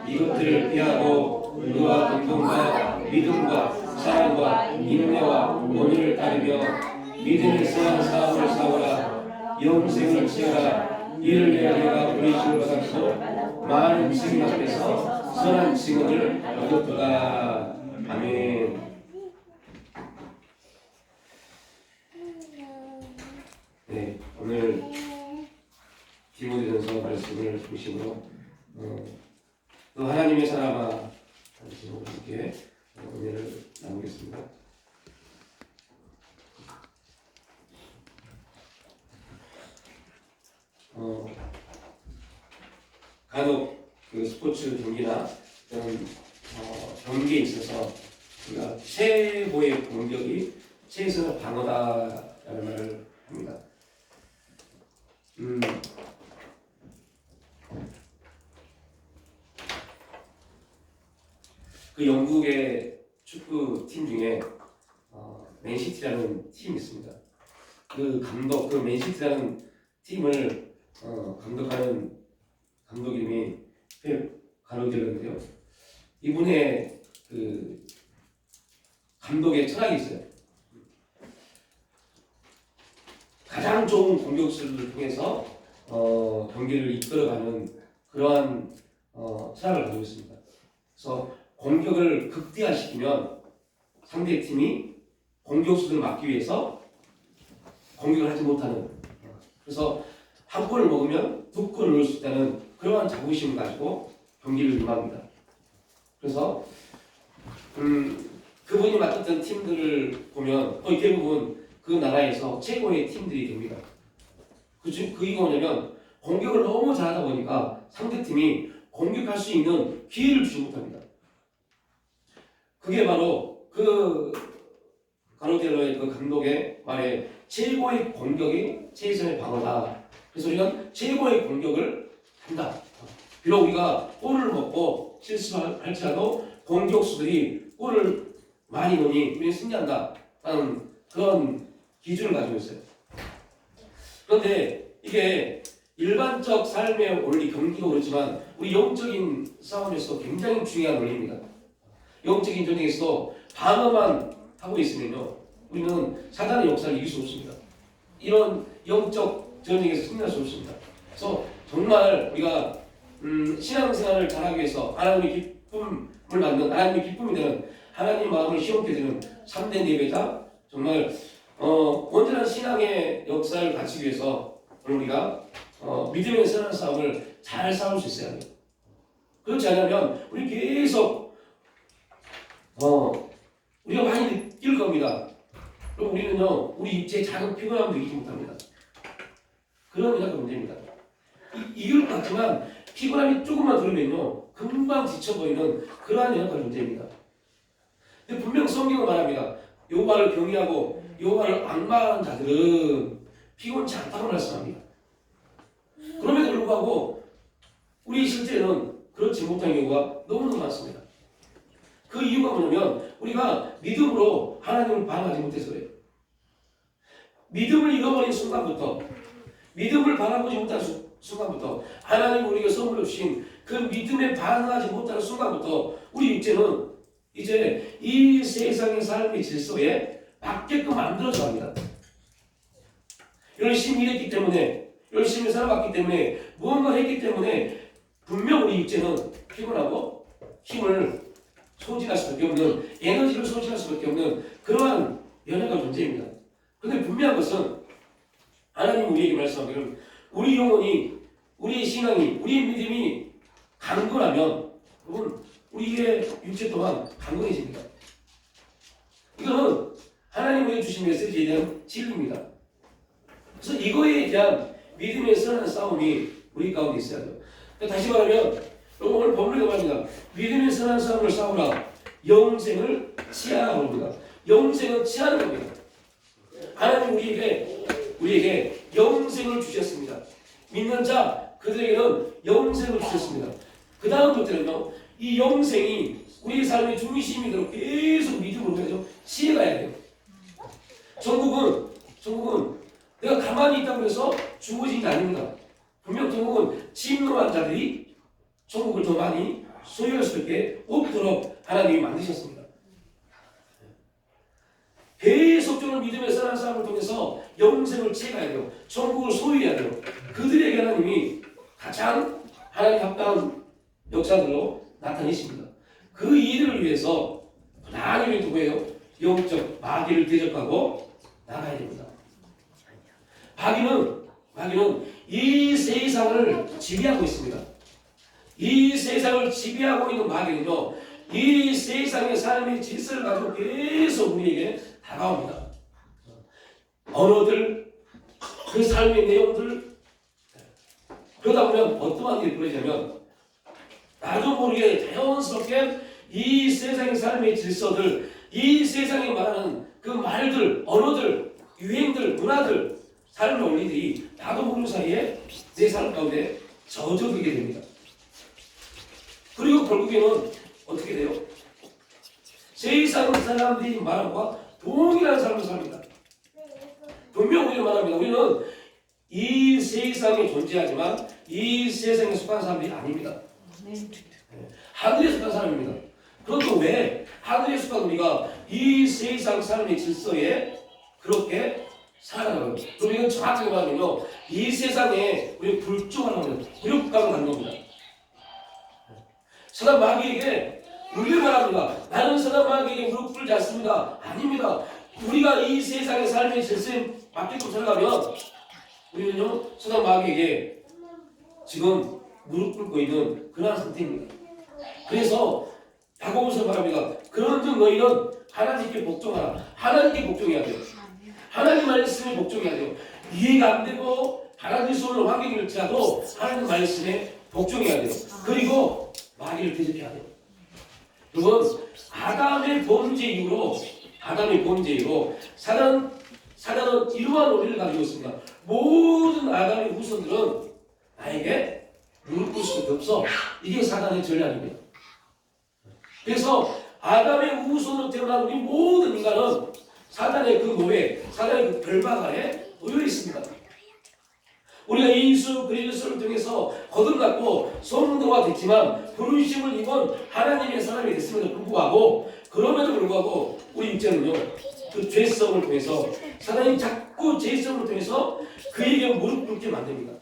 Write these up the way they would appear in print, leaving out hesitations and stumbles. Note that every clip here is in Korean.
이것들을 피하고 의와 공동과 믿음과 사랑과 인내와 온유를 따르며 믿음에 선한 싸움을 싸우라. 영생을 취하라. 이를 위하여 내가 부르심을 받았고 많은 증인 앞에서 선한 증언을 얻었도다. 아멘. 네, 오늘 디모데전서 말씀을 중심으로 또 하나님의 사람아 하는 제목으로 함께 은혜를 나누겠습니다. 간혹 그 스포츠 경기나 이런 경기에 있어서 우리가 최고의 공격이 최선의 방어다라는 말을 합니다. 그 영국의 축구 팀 중에 맨시티라는 팀이 있습니다. 그 맨시티라는 팀을 감독하는 감독 이름이 펩 가르디올라인데요. 이분의 그 감독의 철학이 있어요. 가장 좋은 공격수를 통해서 경기를 이끌어가는 그러한 철학을 가지고 있습니다. 그래서 공격을 극대화시키면 상대팀이 공격수들을 막기 위해서 공격을 하지 못하는, 그래서 한 골을 먹으면 두 골을 넣을 수 있다는 그러한 자부심을 가지고 경기를 임합니다. 그래서 그분이 맡았던 팀들을 보면 거의 대부분 그 나라에서 최고의 팀들이 됩니다. 그 이유가 뭐냐면 공격을 너무 잘하다 보니까 상대팀이 공격할 수 있는 기회를 주지 못합니다. 그게 바로 그 가르디올라의 그 감독의 말에 최고의 공격이 최선의 방어다. 그래서 우리는 최고의 공격을 한다. 비록 우리가 골을 먹고 실수를 할지라도 공격수들이 골을 많이 넣으니 우리는 승리한다 라는 그런 기준을 가지고 있어요. 그런데 이게 일반적 삶의 원리, 경기도 그렇지만 우리 영적인 싸움에서 굉장히 중요한 원리입니다. 영적인 전쟁에서 방어만 하고 있으면요, 우리는 사단의 역사를 이길 수 없습니다. 이런 영적 전쟁에서 승리할 수 없습니다. 그래서 정말 우리가 신앙생활을 잘하기 위해서 하나님의 기쁨을 받는, 하나님의 기쁨이 되는, 하나님 마음을 시원케 되는 참된 예배자, 정말 온전한 신앙의 역사를 갖추기 위해서 우리가 믿음의 선한 싸움을 잘 싸울 수 있어야 돼요. 그렇지 않으면 우리 계속 우리가 많이 느낄 겁니다. 그럼 우리는요, 우리 육체의 작은 피곤함도 이기지 못합니다. 그런 연약한 문제입니다. 이길 것 같지만 피곤함이 조금만 들으면요, 금방 지쳐보이는 그러한 연약한 문제입니다. 근데 분명 성경은 말합니다. 여호와를 경외하고 여호와를 앙망하는 자들은 피곤치 않다고 말씀합니다. 그럼에도 불구하고 우리 실제는 그렇지 못한 경우가 너무너무 많습니다. 그 이유가 뭐냐면 우리가 믿음으로 하나님을 바라보지 못해서 그래요. 믿음을 잃어버린 순간부터, 믿음을 바라보지 못한 순간부터, 하나님 우리에게 선물로 주신 그 믿음에 반응하지 못하는 순간부터 우리 육체는 이제 이 세상의 삶의 질서에 맞게끔 만들어져 갑니다. 열심히 일했기 때문에, 열심히 살아왔기 때문에, 무언가 했기 때문에 분명 우리 육체는 피곤하고 힘을 소진할 수밖에 없는, 에너지를 소진할 수밖에 없는 그러한 연약한 존재입니다. 그런데 분명한 것은 하나님 우리에게 말씀하기를 우리 영혼이, 우리의 신앙이, 우리의 믿음이 강건하면 그건 우리의 육체 또한 강건해집니다. 이거는 하나님 우리에게 주신 메시지에 대한 진리입니다. 그래서 이거에 대한 믿음의 선한 싸움이 우리 가운데 있어야 돼요. 다시 말하면 오늘 본문에 말합니다. 믿음의 선한 싸움을 싸우라. 영생을 취하라 합니다. 영생은 취하는 겁니다. 하나님 우리에게 영생을 주셨습니다. 믿는 자 그들에게는 영생을 주셨습니다. 그 다음 절에는요, 이 영생이 우리의 삶의 중심이 되도록 계속 믿음으로 해서 취해가야 돼요. 천국은 내가 가만히 있다고 해서 주어진 게 아닙니다. 분명 천국은 침노한 자들이 천국을 더 많이 소유할 수 있게 없도록 하나님이 만드셨습니다. 계속적으로 믿음에 살아가는 사람을 통해서 영생을 채가야 돼요. 천국을 소유해야 돼요. 그들에게 하나님이 가장 하나님 합당한 역사들로 나타내십니다. 그 일을 위해서 하나님이 누구예요? 영적 마귀를 대적하고 나가야 됩니다. 마귀는 이 세상을 지배하고 있습니다. 이 세상을 지배하고 있는 마귀는요, 이 세상의 삶의 질서를 가지고 계속 우리에게 다가옵니다. 언어들, 그 삶의 내용들, 그러다 보면 어떠한 일이 벌어지냐면 나도 모르게 자연스럽게 이 세상의 삶의 질서들, 이 세상에 말하는 그 말들, 언어들, 유행들, 문화들, 삶의 원리들이 나도 모르는 사이에 내 삶 가운데 젖어들게 됩니다. 그리고 결국에는 어떻게 돼요? 세상 사람들이 말한 것과 동일한 삶을 삽니다. 분명 우리는 말합니다. 우리는 이 세상에 존재하지만 이 세상에 속한 사람들이 아닙니다. 하늘에 속한 사람입니다. 그런데 왜 하늘에 속한 우리가 이 세상 삶의 질서에 그렇게 살아가는 거예요? 그럼 이건 정확하게 말하면요, 이 세상에 우리 불종하는 거예요. 굴욕감을 갖는 겁니다. 사단 마귀에게 우리를 말합니다. 나는 사단 마귀에게 무릎 꿇지 않습니다. 아닙니다. 우리가 이 세상의 삶의 질서에 맞게끔 살아가면 우리는요, 사단 마귀에게 지금 무릎 꿇고 있는 그러한 상태입니다. 그래서 야고보서 말합니다. 그런즉 너희는 하나님께 복종하라. 하나님께 복종해야 돼요. 하나님 말씀에 복종해야 돼요. 이해가 안 되고 하나님 손으로 환경일지라도 하나님 말씀에 복종해야 돼요. 그리고 마귀를 대적해야 돼요. 여러분, 아담의 범죄 이후로 사단은 이러한 논리를 가지고 있습니다. 모든 아담의 후손들은 나에게 무릎 꿇을 수밖에 없어. 이게 사단의 전략입니다. 그래서 아담의 후손으로 태어난 우리 모든 인간은 사단의 그 노예, 사단의 그 결박 아래 놓여 있습니다. 우리가 예수 그리스도를 통해서 거듭났고 성도가 됐지만 부르심을 입은 하나님의 사람이 됐음에도 불구하고, 그럼에도 불구하고 우리 육체는요, 그 죄성을 통해서 사단이 자꾸 죄성을 통해서 그에게 무릎 꿇게 만듭니다.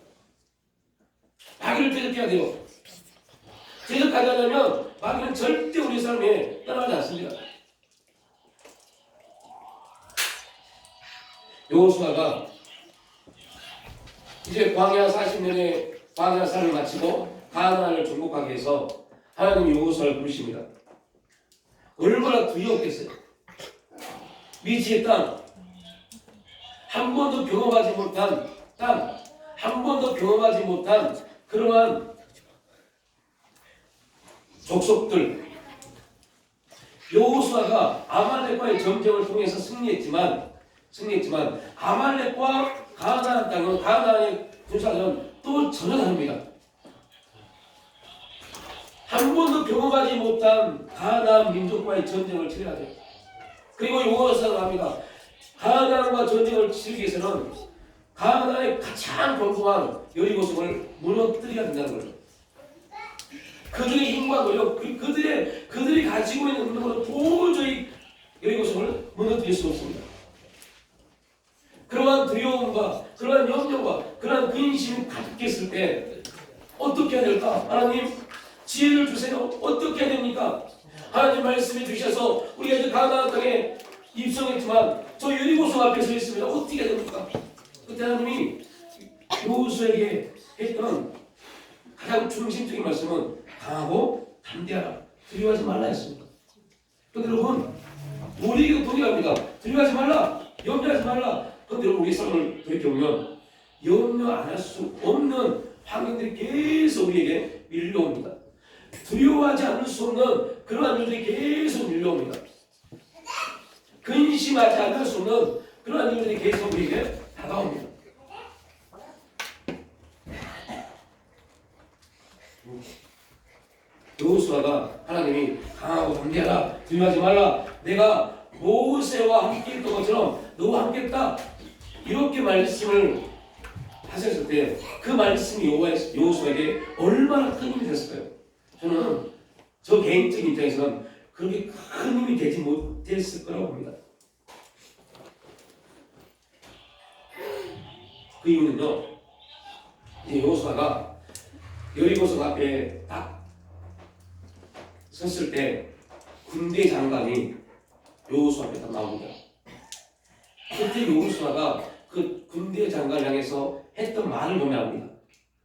마귀를 대적해야 돼요. 대적하지 않으면 마귀는 절대 우리 삶에 떠나지 않습니다. 여호수아가 이제 광야 40년의 광야 삶을 마치고 가나안을 정복하기 위해서 하나님이 여호수아를 부르십니다. 얼마나 두려웠겠어요. 미지의 땅, 한 번도 경험하지 못한 땅, 한 번도 경험하지 못한 그러한 족속들. 여호수아가 아말렉과의 전쟁을 통해서 승리했지만 아말렉과 가나안 땅은, 가나안의 군사는 또 전혀 다릅니다. 한 번도 경험하지 못한 가나안 민족과의 전쟁을 치러야 돼요. 그리고 여호수아가 합니다. 가나안과 전쟁을 치르기 위해서는 가나안의 가장 견고한 여리고성을 무너뜨려야 된다는 거죠. 그들의 힘과 노력, 그들이 가지고 있는 능력으로 도저히 여리고성을 무너뜨릴 수 없습니다. 그러한 두려움과 그러한 염려와 그러한 근심이 가득했을 때 어떻게 해야 될까? 하나님 지혜를 주세요. 어떻게 해야 됩니까? 하나님 말씀해 주셔서 우리가 이제 가나안 땅에 입성했지만 저 여리고성 앞에 서 있습니다. 어떻게 해야 됩니까? 그때 하나님이 여호수아에게 했던 가장 중심적인 말씀은 강하고 담대하라, 두려워하지 말라 했습니다. 그런데 여러분, 우리에게도 동일합니다. 두려워하지 말라, 염려하지 말라. 그런데 우리 삶을 돌이켜보면 염려 안 할 수 없는 환경들이 계속 우리에게 밀려옵니다. 두려워하지 않을 수 없는 그러한 일들이 계속 밀려옵니다. 근심하지 않을 수 없는 그러한 일들이 계속 우리에게 다가옵니다. 여호수아가 하나님이 강하고 담대하라, 두려워하지 말라, 내가 모세와 함께 했던 것처럼 너와 함께 했다, 이렇게 말씀을 하셨을 때 그 말씀이 여호수아에게 얼마나 큰 힘이 됐을까요? 저는 개인적인 입장에서는 그렇게 큰 힘이 되지 못했을 거라고 봅니다. 그 이유는요, 이제 여호수아가 여리고성 앞에 딱 섰을 때 군대 장관이 여호수아 앞에 딱 나옵니다. 그때 여호수아가 그 군대 장관을 향해서 했던 말을 보면 압니다.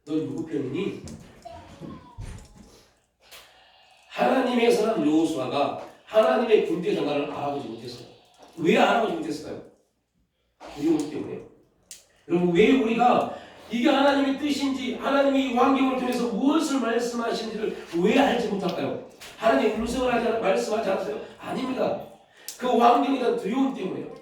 너 누구 편이니? 하나님의 사람 여호수아가 하나님의 군대 장관을 알아보지 못했어요. 왜 알아보지 못했을까요? 두려움 때문에요. 여러분, 왜 우리가 이게 하나님의 뜻인지, 하나님이 이 환경을 통해서 무엇을 말씀하시는지를 왜 알지 못할까요? 하나님의 음성을 말씀하지 않았어요? 아닙니다. 그 환경에 대한 두려움 때문에요.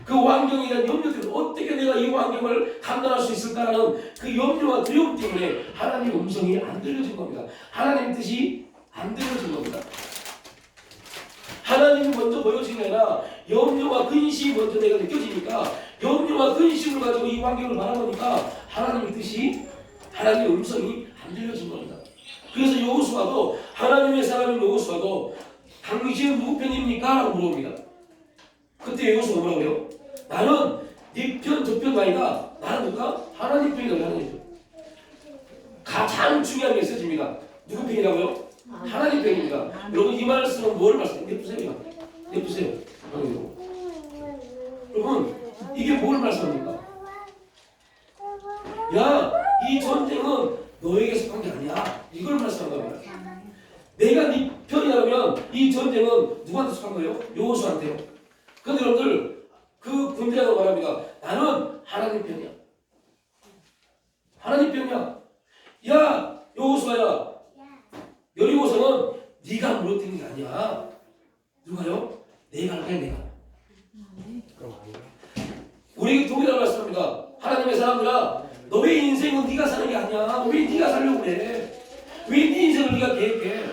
그 환경에 대한 염려 때문에, 어떻게 내가 이 환경을 감당할 수 있을까라는 그 염려와 두려움 때문에 하나님의 음성이 안 들려진 겁니다. 하나님의 뜻이 안 들려진 겁니다. 하나님이 먼저 보여지는 게 아니라 염려와 근심이 먼저 내가 느껴지니까, 염려와 근심을 가지고 이 환경을 바라보니까 하나님의 뜻이, 하나님의 음성이 안 들려진 겁니다. 그래서 여호수아도, 하나님의 사람인 여호수아도 당신은 누구 편입니까? 라고 물어봅니다. 그때 여호수아가 뭐라고 해요? 나는 네 편, 저 편도 아니다. 나는 누가? 하나님 편이라고 하는 거죠. 가장 중요한 메시지입니다. 누구 편이라고요? 하나님 편입니다. 여러분, 이 말씀은 뭘 말씀해요? 내보세요. 내보세요. 여러분, 이게 뭘 말씀합니까? 야, 이 전쟁은 너에게 속한 게 아니야. 이걸 말씀한 겁니다. 내가 네 편이라면 이 전쟁은 누구한테 속한 거예요? 여호수아한테요. 그런데 여러분들, 그 군대가 말합니다. 나는 하나님 편이야. 하나님 편이야. 야, 여호수아야, 여리고성은 네가 무너뜨린 게 아니야. 누가요? 내가 할 거야, 내가. 우리 동일한 말씀합니다. 하나님의 사람들아, 너의 인생은 네가 사는 게 아니야. 왜 네가 살려고 그래? 왜 네 인생을 네가 계획해?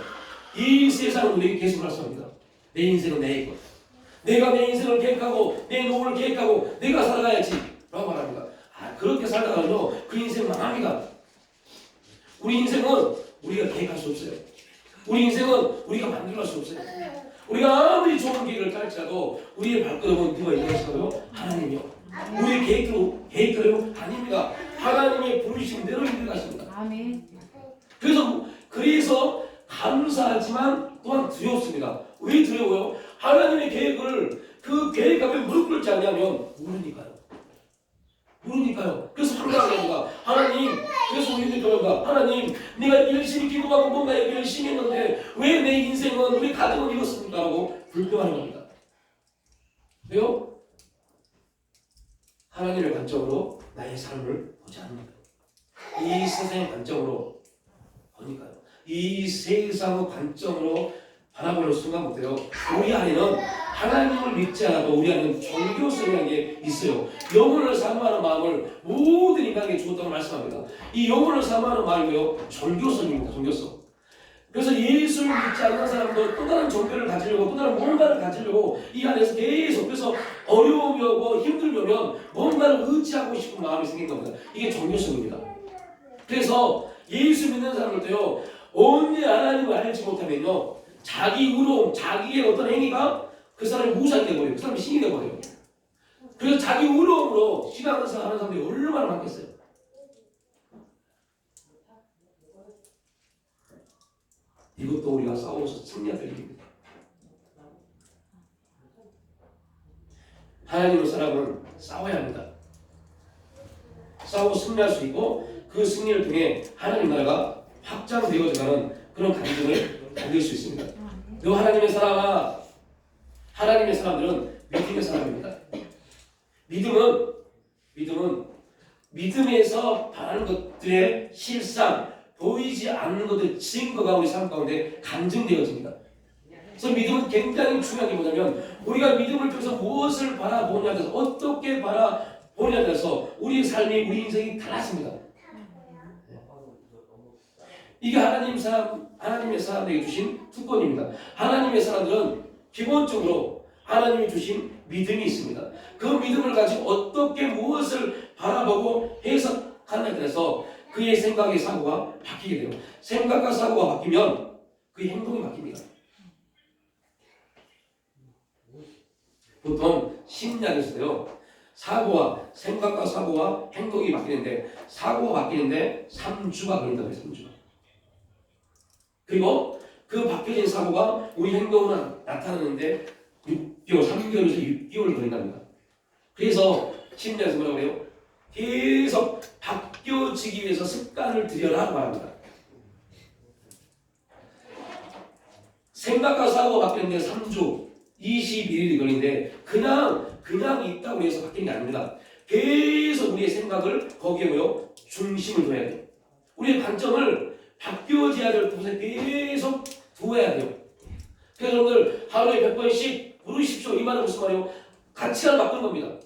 이 세상은 우리에게 계속 말씀합니다. 내 인생은 내 것. 내가 내 인생을 계획하고 내 노후를 계획하고 내가 살아가야지 라고 말합니다. 그렇게 살다가는요, 그 인생 망합니다. 우리 인생은 우리가 계획할 수 없어요. 우리 인생은 우리가 만들어갈 수 없어요. 우리가 아무리 좋은 계획을 짤지라도 우리의 발걸음은 누가 인도하실까요? 하나님이요. 우리의 계획대로 아닙니다. 하나님의 부르신 대로 인도하십니다. 아멘. 그래서 감사하지만 또한 두렵습니다. 왜 두려워요? 하나님의 계획을, 그 계획 앞에 무릎 꿇지 않냐면 모르니까요. 그래서 항상 합니다. 하나님, 그래서 우리들 그런가? 하나님, 내가 열심히 기도하고 뭔가 열심히 했는데 왜 내 인생은, 우리 가정은 이렇습니까? 라고 불평하는 겁니다. 왜요? 하나님의 관점으로 나의 삶을 보지 않으니까요. 이 세상의 관점으로 보니까요. 이 세상의 관점으로 바라보는 순간부터요, 우리 안에는 하나님을 믿지 않아도 우리 안에는 종교성이라는 게 있어요. 영혼을 사모하는 마음을 모든 인간에게 주었다고 말씀합니다. 이 영혼을 사모하는 마음이요, 종교성입니다. 종교성. 그래서 예수를 믿지 않는 사람도 또 다른 종교를 가지려고, 또 다른 뭔가를 가지려고 이 안에서 계속, 그래서 어려움이 오고 힘들면 뭔가를 의지하고 싶은 마음이 생긴 겁니다. 이게 종교성입니다. 그래서 예수 믿는 사람들도요, 언제 하나님을 알지 못하면요, 자기 의로움, 자기의 어떤 행위가 그 사람이 무상이 되어버려요. 그 사람이 신이 되어버려요. 그래서 자기 의로움으로 신앙을 하는 사람들이 얼마나 많겠어요. 이것도 우리가 싸워서 승리할 일입니다. 하나님의 사람은 싸워야 합니다. 싸우고 승리할 수 있고, 그 승리를 통해 하나님 나라가 확장되어져가는 그런 감정을 가질 수 있습니다. 너 하나님의 사람아, 하나님의 사람들은 믿음의 사람입니다. 믿음은 믿음에서 바라는 것들의 실상, 보이지 않는 것들의 증거가 우리 삶 가운데 감정되어집니다. 그래서 믿음은 굉장히 중요한 게 뭐냐면, 우리가 믿음을 통해서 무엇을 바라보냐에 대해서, 어떻게 바라보냐에 대해서 우리의 삶이, 우리 인생이 달라집니다. 이게 하나님의 사람에게 주신 특권입니다. 하나님의 사람들은 기본적으로 하나님이 주신 믿음이 있습니다. 그 믿음을 가지고 어떻게 무엇을 바라보고 해석하느냐에 대해서 그의 생각의 사고가 바뀌게 돼요. 생각과 사고가 바뀌면 그 행동이 바뀝니다. 보통 심리학에서요, 생각과 사고와 행동이 바뀌는데, 사고가 바뀌는데 3주가 걸린다고 해요. 3주. 그리고 그 바뀌어진 사고가 우리 행동으로 나타나는데 6개월, 3개월에서 6개월 걸린답니다. 그래서 심리학에서 뭐라고 해요? 계속 바뀌어지기 위해서 습관을 들여라고 말합니다. 생각과 사고가 바뀌는데 3주, 21일이 걸리는데 그냥 있다고 해서 바뀌는 게 아닙니다. 계속 우리의 생각을 거기에 뭐요? 중심을 둬야 돼요. 우리의 관점을 바뀌어져야 될 곳에 계속 두어야 돼요. 그래서 여러분들 하루에 100번씩 부르십시오. 이 말은 무슨 말이에요? 가치관을 바꾸는 겁니다.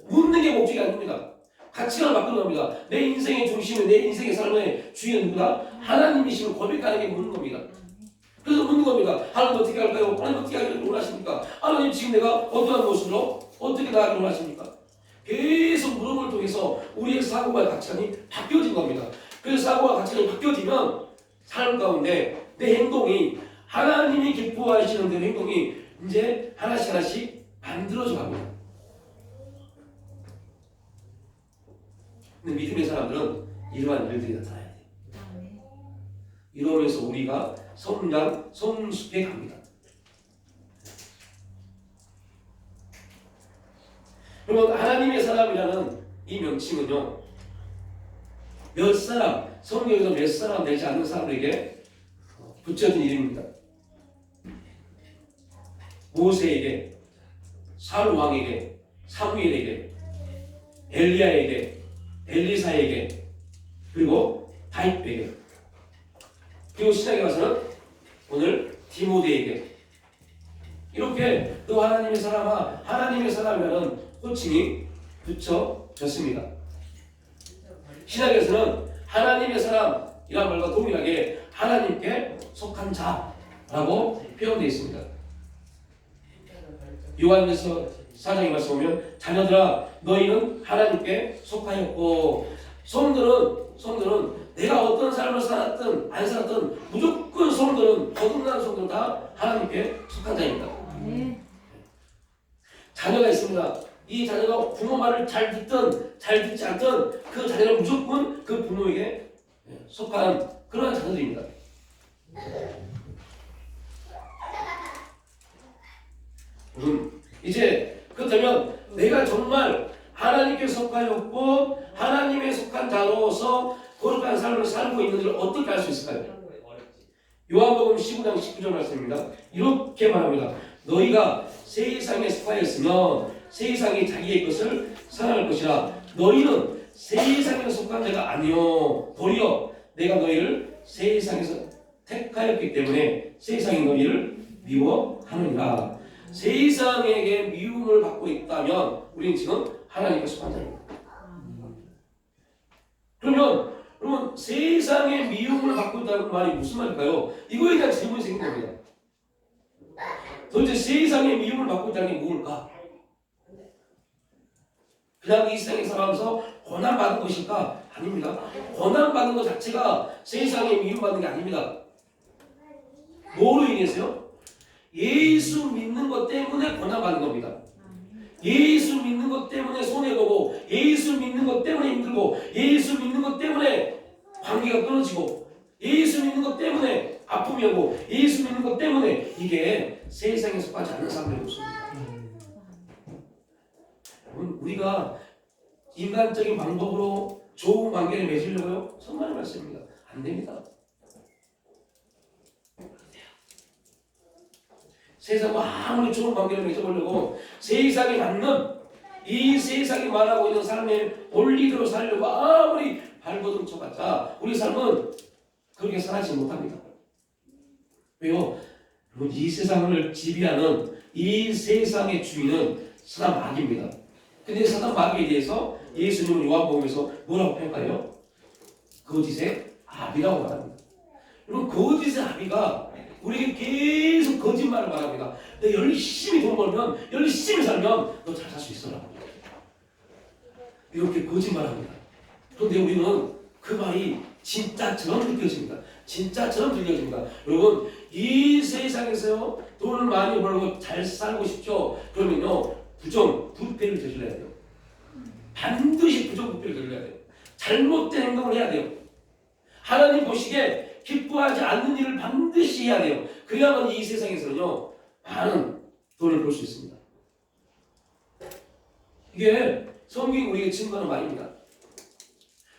묻는 게 목적이 아닙니다. 가치관을 바꾸는 겁니다. 내 인생의 중심은, 내 인생의 삶의 주인은 누구다? 하나님이심을 고백하는 게 묻는 겁니다. 그래서 묻는 겁니다. 하나님 어떻게 할까요? 하나님 어떻게 하기를 원하십니까? 하나님 지금 내가 어떠한 모습으로 어떻게 나가기를 원하십니까? 계속 물음을 통해서 우리의 사고와 가치관이 바뀌어진 겁니다. 그래서 사고와 가치관이 바뀌어지면 삶 가운데 내 행동이 하나님이 기뻐하시는 그 행동이 이제 하나씩 만들어져 갑니다. 근데 믿음의 사람들은 이러한 일들이 나타나야 돼요. 이러면서 우리가 성숙해 갑니다. 그러면 하나님의 사람이라는 이 명칭은요, 몇 사람, 성경에서 몇 사람 되지 않는 사람들에게 붙여진 이름입니다. 모세에게, 사울 왕에게, 사무엘에게, 엘리야에게, 엘리사에게, 그리고 다윗에게, 그리고 신약에 가서는 오늘 디모데에게, 이렇게 또 하나님의 사람아, 하나님의 사람이라는 호칭이 붙여졌습니다. 신약에서는 하나님의 사람이란 말과 동일하게 하나님께 속한 자라고 표현되어 있습니다. 요한일서 4장에 말씀 보면 자녀들아 너희는 하나님께 속하였고, 성들은 내가 어떤 삶을 살았든 안 살았든 무조건 거듭난 성들은 다 하나님께 속한 자입니다. 자녀가 있습니다. 이 자녀가 부모 말을 잘 듣든 잘 듣지 않든 그 자녀는 무조건 그 부모에게 속한 그러한 자녀들입니다. 이제 그렇다면 내가 정말 하나님께 속하였고 하나님에 속한 자로서 거룩한 삶을 살고 있는지를 어떻게 알 수 있을까요? 요한복음 15장 19절 말씀입니다. 이렇게 말합니다. 너희가 세상에 속하였으면 세상이 자기의 것을 사랑할 것이라. 너희는 세상에 속한 자가 아니요 도리어 내가 너희를 세상에서 택하였기 때문에 세상이 너희를 미워하느니라. 세상에게 미움을 받고 있다면 우리는 지금 하나님께 속한 자입니다. 그러면 세상에 미움을 받고 있다는 말이 무슨 말일까요? 이거에 대한 질문이 생긴 겁니다. 도대체 세상에 미움을 받고 있다는 게 무엇일까? 그냥 이 세상에 살아가면서 고난받은 것일까? 아닙니다. 고난받는 것 자체가 세상에 미움받는 게 아닙니다. 뭐로 인해서요? 예수 믿는 것 때문에 고난받는 겁니다. 예수 믿는 것 때문에 손해보고, 예수 믿는 것 때문에 힘들고, 예수 믿는 것 때문에 관계가 끊어지고, 예수 믿는 것 때문에 아픔이 오고, 예수 믿는 것 때문에 이게 세상에 속하지 않는 사람들의 모습입니다. 우리가 인간적인 방법으로 좋은 관계를 맺으려고요? 정말 말씀입니다. 안 됩니다. 세상과 아무리 좋은 관계를 맺어보려고 세상에 맞는 이 세상이 말하고 있는 삶의 원리대로 살려고 아무리 발버둥 쳐봤자 우리 삶은 그렇게 살아지 못합니다. 왜요? 이 세상을 지배하는 이 세상의 주인은 사단 마귀입니다. 근데 사단 마귀에 대해서 예수님은 요한복음에서 뭐라고 평가해요? 거짓의 아비라고 말합니다. 여러분, 거짓의 아비가 우리에게 계속 거짓말을 말합니다. 너 열심히 돈 벌면, 열심히 살면 너 잘 살 수 있어라. 이렇게 거짓말합니다. 그런데 우리는 그 말이 진짜처럼 느껴집니다. 진짜처럼 들려집니다. 여러분 이 세상에서요 돈을 많이 벌고 잘 살고 싶죠? 그러면요 부정, 부패를 저질러야 돼요. 반드시 부정, 부패를 저질러야 돼요. 잘못된 행동을 해야 돼요. 하나님 보시기에 기뻐하지 않는 일을 반드시 해야 돼요. 그래야만 이 세상에서는요 많은 돈을 벌 수 있습니다. 이게 성경이 우리에게 증거하는 말입니다.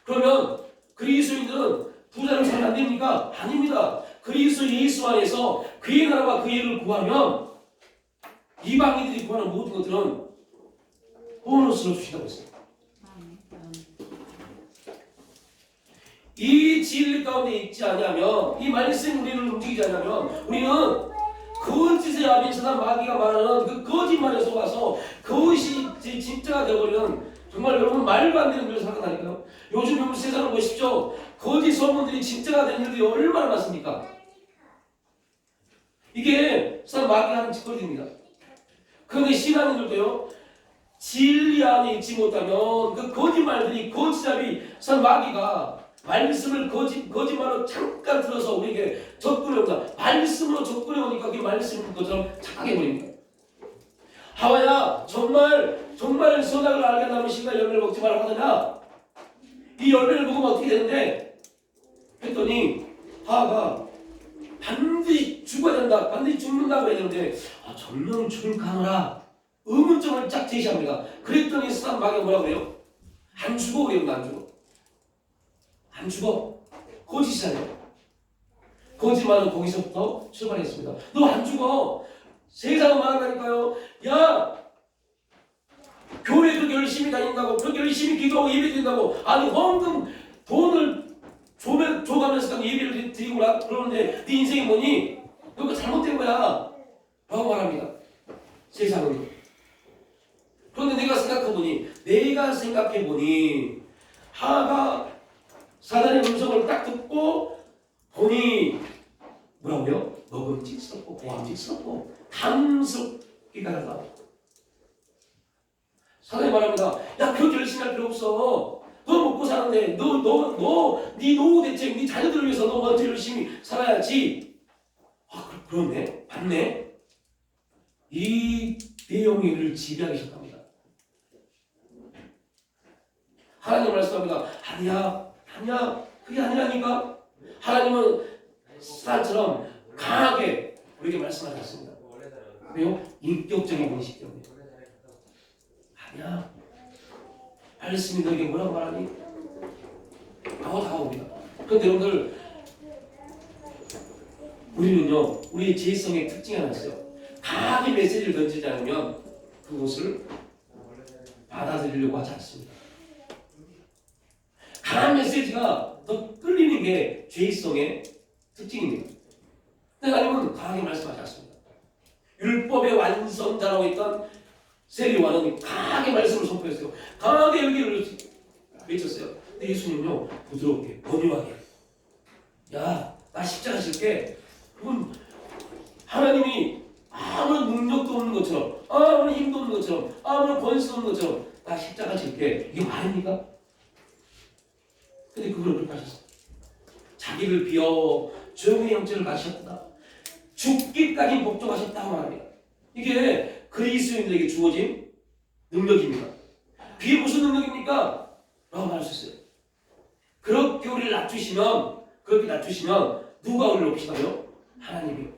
그러면 그리스도인들은 부자로 살면 안 됩니까? 아닙니다. 그리스도 예수 안에서 그의 나라와 그의 일을 구하면 이방인들이 구하는 모든 것들은 보너스로 주신다고 했어요. 이 진리 가운데 있지 않으면, 이 말씀이 우리를 움직이지 않으면 우리는 거짓의 아비 사단 마귀가 말하는 그 거짓말에 속아서 그것이 진짜가 되어버리는, 정말 여러분 말도 안 되는 일을 살아가니까요. 요즘 여러분 세상을 보십시오. 거짓 소문들이 진짜가 되는 일들이 얼마나 많습니까? 이게 사단 마귀가 하는 짓거리입니다. 그런데 신앙인들도요 진리 안에 있지 못하면 그 거짓말들이, 거짓잡이 사단 마귀가 말씀을 거짓말로 잠깐 들어서 우리에게 접근해 온다. 말씀으로 접근해 오니까 그 말씀인 것처럼 착각해 버립니다. 하와야 정말 선악을 알게 하면 신과 열매를 먹지 말라고 하더냐. 이 열매를 먹으면 어떻게 되는데? 했더니 하와가 반드시 죽어야 된다, 반드시 죽는다고 했는데 정령 죽을 가노라 의문점을 쫙 제시합니다. 그랬더니 사단 마귀가 뭐라고 그래요? 안 죽어 그래요. 안 죽어. 안 죽어. 거짓이잖아요. 거짓말은 거기서부터 출발했습니다. 너 안 죽어. 세상은 말한다니까요. 야, 교회 그렇게 열심히 다닌다고, 그렇게 열심히 기도하고 예배 드린다고, 아니 헌금 돈을 줘가면서 예배를 드리고 그러는데 네 인생이 뭐니? 너 그거 잘못된 거야 라고 말합니다. 세상은. 그런데 내가 생각해보니 하가 사단의 음성을 딱 듣고 보니 뭐라고요? 먹음직스럽고 고함직스럽고 탐스럽기가 하다. 사단이 말합니다. 야, 그렇게 열심히 할 필요 없어. 너 먹고 사는데 네 노후 대책, 네 자녀들을 위해서 너 먼저 열심히 살아야지. 그렇네. 맞네. 이 내용이 우리를 지배하기 시작합니다. 하나님 말씀합니다. 아니야. 그게 아니라니까. 하나님은 사단처럼 강하게 우리에게 말씀하셨습니다. 왜요? 인격적인 분이시기 때문에. 아니야. 말씀이 너에게 뭐라고 말하니? 라고 다가옵니다. 그런데 여러분들, 우리는요, 우리의 지혜성의 특징이 하나 있어요. 강하게 메시지를 던지지 않으면 그것을 받아들이려고 하지 않습니다. 강한 메시지가 더 끌리는 게 죄의성의 특징입니다. 근데 하나님은 강하게 말씀하지 않습니다. 율법의 완성자라고 했던 세리와는 강하게 말씀을 선포했어요. 강하게 여기를 외쳤어요. 근데 예수님은요 부드럽게, 온유하게, 야, 나 십자가 질게. 그건 하나님이 아무런 능력도 없는 것처럼, 아무런 힘도 없는 것처럼, 아무런 권세도 없는 것처럼 나 십자가 질게. 이게 말입니까? 근데 그걸 그렇게 하셨어요. 자기를 비워 조용히 영적을 가셨다. 죽기까지 복종하셨다고 말합니다. 이게 그리스도인들에게 주어진 능력입니다. 그게 무슨 능력입니까? 라고 말할 수 있어요. 그렇게 우리를 그렇게 낮추시면 누가 우리를 높이시나요? 하나님이요.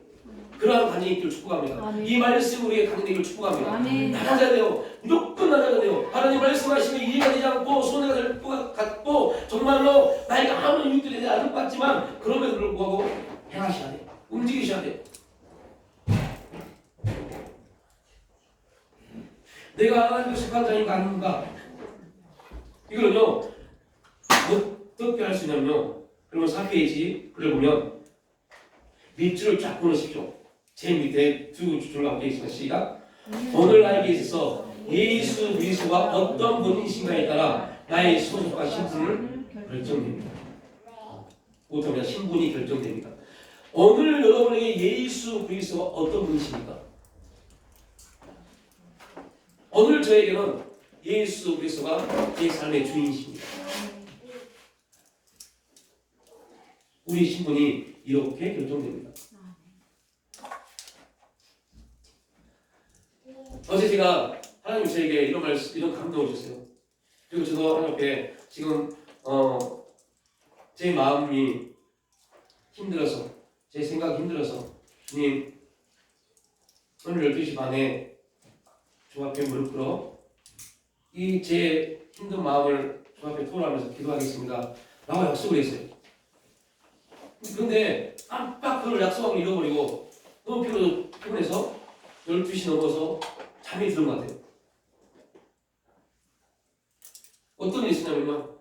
그러한 간증이 있기를 축복합니다. 아멘. 이 말씀 우리의 강되기를 축복합니다. 아멘. 낮아져야 돼요. 무조건 낮아져야 돼요. 하나님 말씀하시면 이해가 되지 않고 손해가 될 것 같고 정말로 나에게 아무런 유익도 되지 않을 것 같지만 그럼에도 불구하고 행하셔야 돼요. 움직이셔야 돼요. 내가 하나님께 속한 자인가 아닌가, 이거는요 어떻게 할 수 있냐면요, 그러면 4페이지 글을 보면 밑줄을 쫙 끊으십시오. 제 밑에 두 줄로 되어 있습니다. 시작. 오늘 나에게 있어서 예수 그리스도가 어떤 분이신가에 따라 나의 소속과 신분을 결정됩니다. 보통 신분이 결정됩니다. 오늘 여러분에게 예수 그리스도가 어떤 분이십니까? 오늘 저에게는 예수 그리스도가 제 삶의 주인이십니다. 우리 신분이 이렇게 결정됩니다. 어제 제가 하나님 저에게 이런 감동을 주셨어요. 그리고 저도 하나님 앞에 지금 제 마음이 힘들어서 제 생각이 힘들어서 주님 오늘 12시 반에 주 앞에 무릎 꿇어 이 제 힘든 마음을 주 앞에 토로하면서 기도하겠습니다 라고 약속을 했어요. 그런데 깜빡 그걸 약속하고 잃어버리고 너무 피곤해서 12시 넘어서 잠이 드는 것 같아요. 어떤 일이 있었냐면요,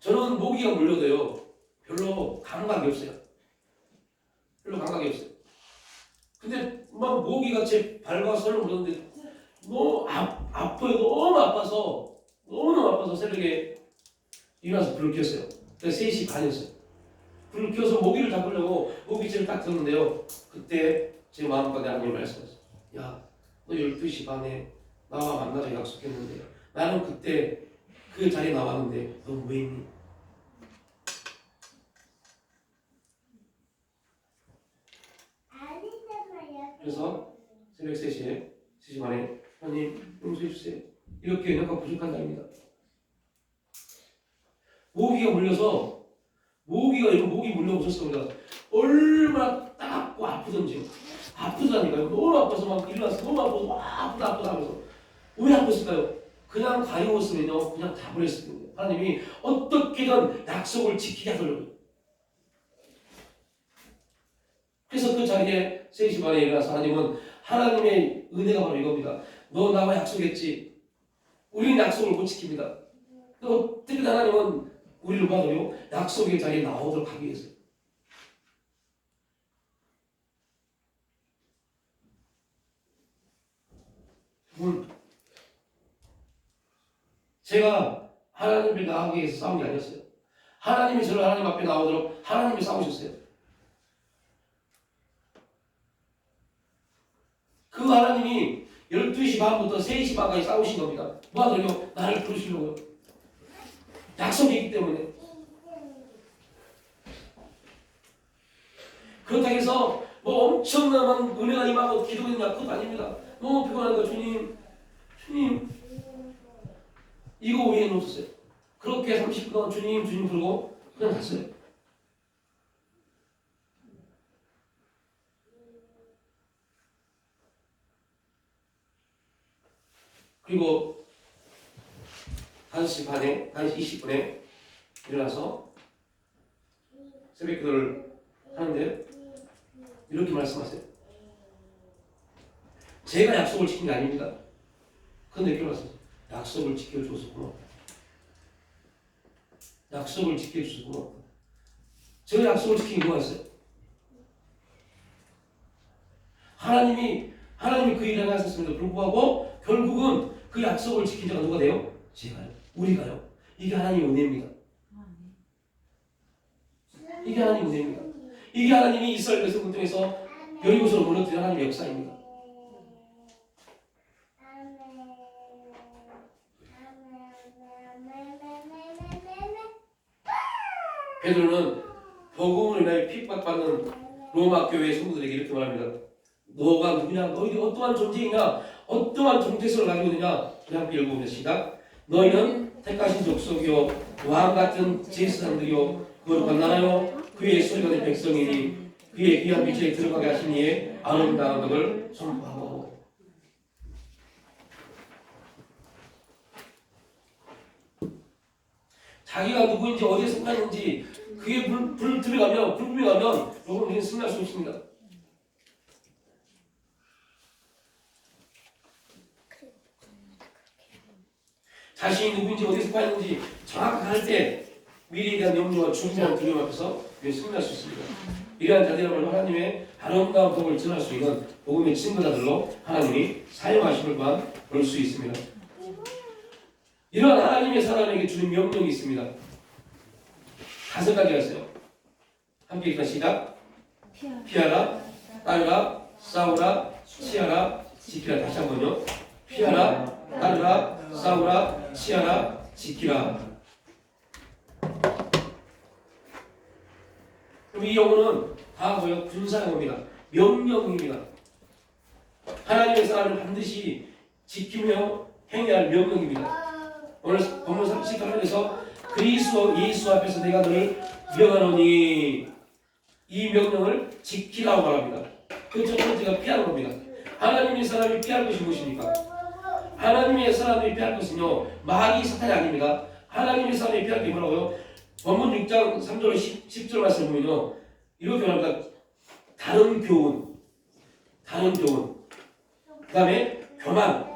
저는 모기가 물려도요 별로 감각이 없어요. 근데 막 모기가 제 발과 손을 물었는데 너무 아파요. 너무 아파서 새벽에 일어나서 불을 켰어요. 그래서 3시 반이었어요. 불을 켜서 모기를 잡으려고 모기채를 딱 들었는데요, 그때 제 마음과 내 하나님 말씀하셨어요. 야, 너 12시 반에 나와 만나자 약속했는데 나는 그때 그 자리에 나왔는데 너 왜 있니? 그래서 새벽 3시 반에 하나님 용서해 주세요. 이렇게 내가 부족한 자입니다. 모기가 물려서 모기 물려보셨습니다. 얼마나 따갑고 아프다니까요. 너무 아파서 막 일어나서 너무 아파서 와 아프다 하면서 왜 아팠을까요? 그냥 가려웠으면요 그냥 다 버렸을 텐데 하나님이 어떻게든 약속을 지키게 하더라고요. 그래서 그 자리에 3시 반에 일어나서 하나님의 은혜가 바로 이겁니다. 너 나와 약속했지. 우리는 약속을 못 지킵니다. 어떻게 하나님은 우리를 받아요? 약속의 자리에 나오도록 하기 위해서. 제가 하나님을 나가기 위해서 싸운 게 아니었어요. 하나님이 저를 하나님 앞에 나오도록 하나님이 싸우셨어요. 그 하나님이 12시 반부터 3시 반까지 싸우신 겁니다. 뭐 하더요? 나를 부르시려고요. 약속이 있기 때문에. 그렇다고 해서 뭐 엄청난 은혜가 임하고 기도가 그것도 아닙니다. 너무 피곤하니까 주님 이거 왜 해놓으셨어요? 그렇게 30분 동안 주님 부르고 그냥 갔어요. 그리고 5시 20분에 일어나서 새벽 기도를 하는데 이렇게 말씀하세요. 제가 약속을 지킨 게 아닙니다. 그런데 이렇게 말씀하세요. 약속을 지켜줘서 고맙다. 약속을 지켜줘서 고맙다. 제가 약속을 지킨 이유가 있어요. 하나님이 그 일을 하셨음에도 불구하고 결국은 그 약속을 지킨 자가 누가 돼요? 제가요. 우리가요. 이게 하나님의 은혜입니다. 이게 하나님의 은혜입니다. 이게 하나님이 이스라엘 백성들 중에서 여리고성을 무너뜨린 하나님의 역사입니다. 베드로는 복음을 인하여 핍박받는 로마 교회 성도들에게 이렇게 말합니다. 너가 누구냐? 너희들이 어떠한 존재이냐? 어떠한 정체성을 가지고 있느냐? 그냥 읽어보면 시작. 너희는 택하신 족속이요 왕같은 제사장들이요 거룩한 나라요 그의 소리가 된 백성이니 그의 귀한 빛에 들어가게 하신 이의 아름다운 것을 선포하고. 자기가 누구인지 어디에 속하는지 그게 불 들어가면 불금이 가면 여러분 승리할 수 없습니다. 자신이 누구인지 어디에 속하는지 정확하게 할 때 미래에 대한 염려와 중요한 두려움 앞에서 승리할 수 있습니다. 이러한 자들을 하나님의 아름다운 복을 전할 수 있는 복음의 증거자들로 하나님이 사용하심을 볼 수 있습니다. 이러한 하나님의 사람에게 주는 명령이 있습니다. 5가지가 있어요. 함께 읽다 시작. 피하라, 따르라, 싸우라, 치하라, 지키라. 다시 한번요. 피하라, 따르라, 싸우라, 치하라, 지키라. 그럼 이 영어는 다 뭐예요? 군사 영어입니다. 명령입니다. 하나님의 사람을 반드시 지키며 행해야 할 명령입니다. 오늘 본문 38절에서 그리스도 예수 앞에서 내가 너를 명하노니 이 명령을 지키라고 말합니다. 그 첫 번째가 피하는 겁니다. 하나님의 사람이 피할 것이 무엇입니까? 하나님의 사람이 피할 것은요, 마귀 사탄이 아닙니다. 하나님의 사람이 피할 게 뭐라고요? 본문 6장 3절 10절 말씀 보면요, 이렇게 말합니다. 다른 교훈, 그 다음에 교만,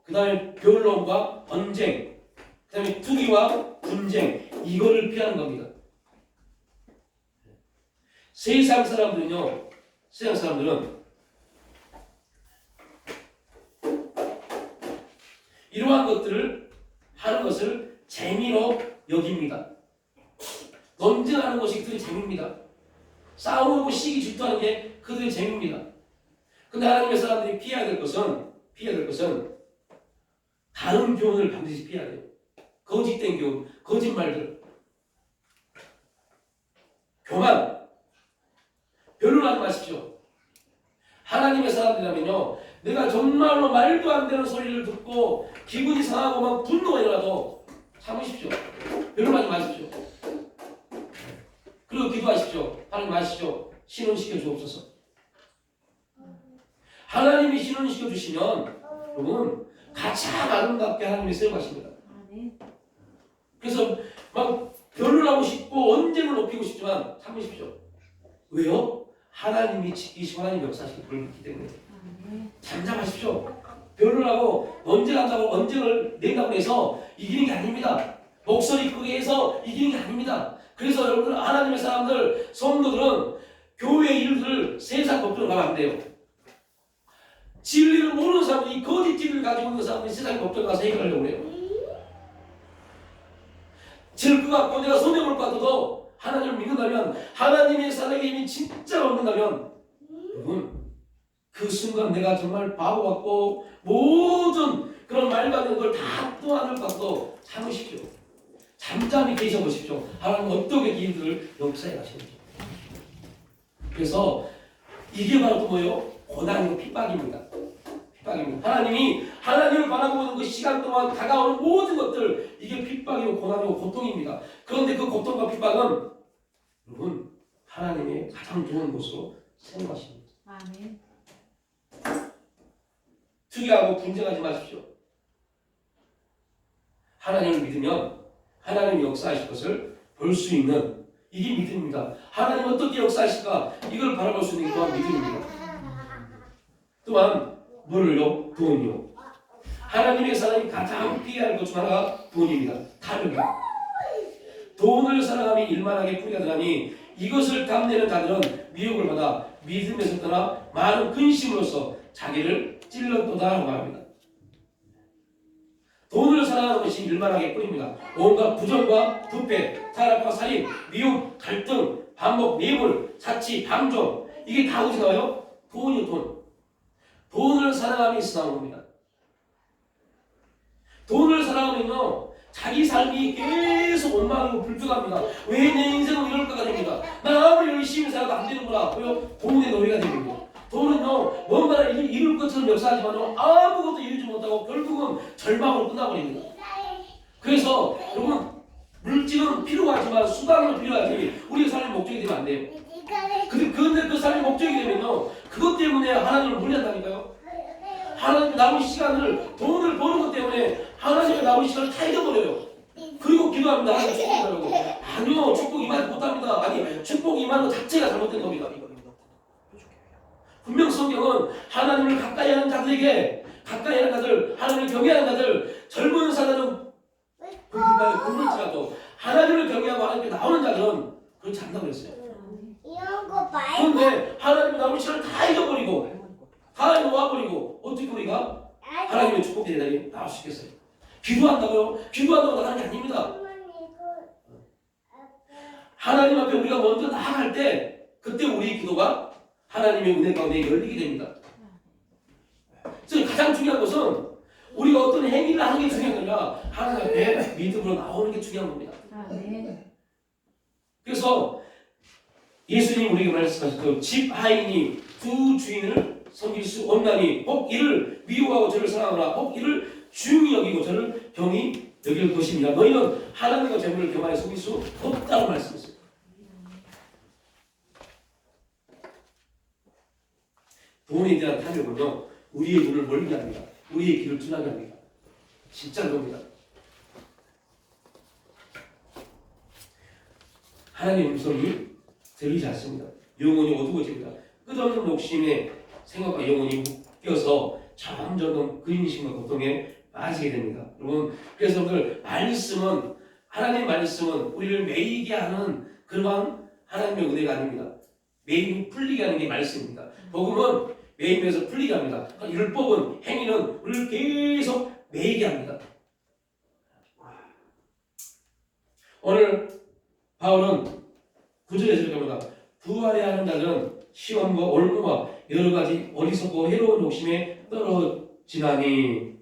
그 다음에 변론과 언쟁, 그 다음에 투기와 분쟁, 이거를 피하는 겁니다. 세상 사람들은 이러한 것들을 하는 것을 재미로 여깁니다. 논쟁하는 것이 그들의 재미입니다. 싸우고 시기 질투하는 게 그들의 재미입니다. 근데 하나님의 사람들이 피해야 될 것은 다른 교훈을 반드시 피해야 돼요. 거짓된 교훈, 거짓말들, 교만, 변론하지 마십시오. 하나님의 사람들이라면요, 내가 정말로 말도 안 되는 소리를 듣고 기분이 상하고 막 분노가 일어나도 참으십시오. 변론하지 마십시오. 그리고 기도하십시오. 하나님 아시죠? 신원시켜 주옵소서. 하나님이 신원시켜 주시면 여러분 가장 아름답게 하나님이 세워가십니다. 그래서 막 변론하고 싶고 언쟁을 높이고 싶지만 참으십시오. 왜요? 하나님이 지키시고 하나님이 역사하시기 불기 때문에. 잠잠하십시오. 변론하고 언쟁한다고 언쟁을 낸다고 해서 이기는 게 아닙니다. 목소리 크게 해서 이기는 게 아닙니다. 그래서 여러분들 하나님의 사람들, 성도들은 교회 일들을 세상 법대로 가면 안 돼요. 진리를 모르는 사람들이 거짓 진리를 가지고 있는 사람들이 세상 법대로 가서 해결하려고 해요. 질 것 같고 내가 손해볼 것 같아도 하나님을 믿는다면, 하나님의 사랑의 힘이 진짜로 얻는다면, 여러분 그 순간 내가 정말 바보 같고 모든 그런 말도 안 되는 걸 다 또안을 갖고 참으십시오. 잠잠히 계셔보십시오. 하나님 어떻게 일들을 역사해 가시는지. 그래서 이게 바로 또 뭐예요? 고난이고 핍박입니다. 하나님이 하나님을 바라보고 있는 그 시간 동안 다가오는 모든 것들, 이게 핍박이고 고난이고 고통입니다. 그런데 그 고통과 핍박은 여러분 하나님의 가장 좋은 곳으로 세운 것입니다. 아멘. 투기하고 분쟁하지 마십시오. 하나님을 믿으면 하나님이 역사하실 것을 볼 수 있는, 이게 믿음입니다. 하나님 어떻게 역사하실까, 이걸 바라볼 수 있는 게 또한 믿음입니다. 또한 뭐를요? 돈이요. 하나님의 사람이 가장 피해야 할 것 중 하나가 돈입니다. 탐욕입니다. 돈을 사랑함이 일만하게 뿌리가 되나니 이것을 탐내는 자들은 미혹을 받아 믿음에서 떠나 많은 근심으로써 자기를 찔렀도다 하고 말합니다. 돈을 사랑하는 것이 일만하게 뿌립니다. 온갖 부정과 부패, 타락과 살인, 미움, 갈등, 반복, 매물, 자치, 방종, 이게 다 어디서 나와요? 돈이요, 돈. 돈을 사랑함이 있어 나오는 겁니다. 돈을 사랑하면요, 자기 삶이 계속 원망하고 불평합니다. 왜 내 인생은 이럴까가 됩니다. 나 아무리 열심히 살아도 안 되는구나. 왜요? 돈의 노예가 됩니다. 돈은요, 뭔가를 이룰 것처럼 역사하지만 아무것도 이루지 못하고 결국은 절망으로 끝나버립니다. 그래서 여러분, 물질은 필요하지만 수단은 필요하지 우리의 삶의 목적이 되면 안 돼요. 그런데 그 삶의 목적이 되면요, 그것 때문에 하나님을 무리한다니까요. 하나님 남은 시간을, 돈을 버는 것 때문에 하나님의 남은 시간을 다 잃어버려요. 그리고 기도합니다. 하나님 축복하라고. 아니요, 축복 임하지 못합니다. 아니, 축복 임하는 것 자체가 잘못된 겁니다. 분명 성경은 하나님을 가까이 하는 자들에게, 가까이 하는 자들, 하나님을 경외하는 자들, 젊은 사람은 그기바에 굶을지라도 하나님을 경외하고 하나님께 나오는 자들은 그렇지 않다고 그랬어요. 그런데 하나님의 남은 시간을 다 잃어버리고 다 놓아버리고 어떻게 우리가 하나님의 축복의 대상이 나올 수 있겠어요? 기도한다고요? 기도한다고 나가는 게 아닙니다. 하나님 앞에 우리가 먼저 나아갈 때 그때 우리 기도가 하나님의 은혜 가운데 열리게 됩니다. 그래서 가장 중요한 것은 우리가 어떤 행위를 하는 게 중요한 게 아니라 하나님 앞에 믿음으로 나오는 게 중요한 겁니다. 그래서 예수님 우리에게 말씀하셨죠. 집 하인이 두 주인을 섬길 수 없나니 혹 이를 미워하고 저를 사랑하거나 혹 이를 중히 여기고 저를 경히 여길 것입니다. 너희는 하나님과 재물을 겸하여 섬길 수 없다고 말씀했어요. 돈에 대한 탐욕은요, 우리의 눈을 멀게 합니다. 우리의 길을 둔하게 합니다. 진짜 그겁니다. 하나님의 음성이 들리지 않습니다. 영혼이 어두워집니다. 끝없는 욕심에 생각과 영혼이 묶여서 점점 그 인심과 고통에 빠지게 됩니다. 여러분, 그래서 오늘 말씀은, 하나님의 말씀은 우리를 매이게 하는 그러한 하나님의 은혜가 아닙니다. 매임이 풀리게 하는 게 말씀입니다. 복음은 매임에서 풀리게 합니다. 율법은, 행위는 우리를 계속 매이게 합니다. 오늘 바울은 9절에서 이렇게 합니다. 부활해야 하는 자들은 시험과 올무와 여러 가지 어리석고 해로운 욕심에 떨어지나니.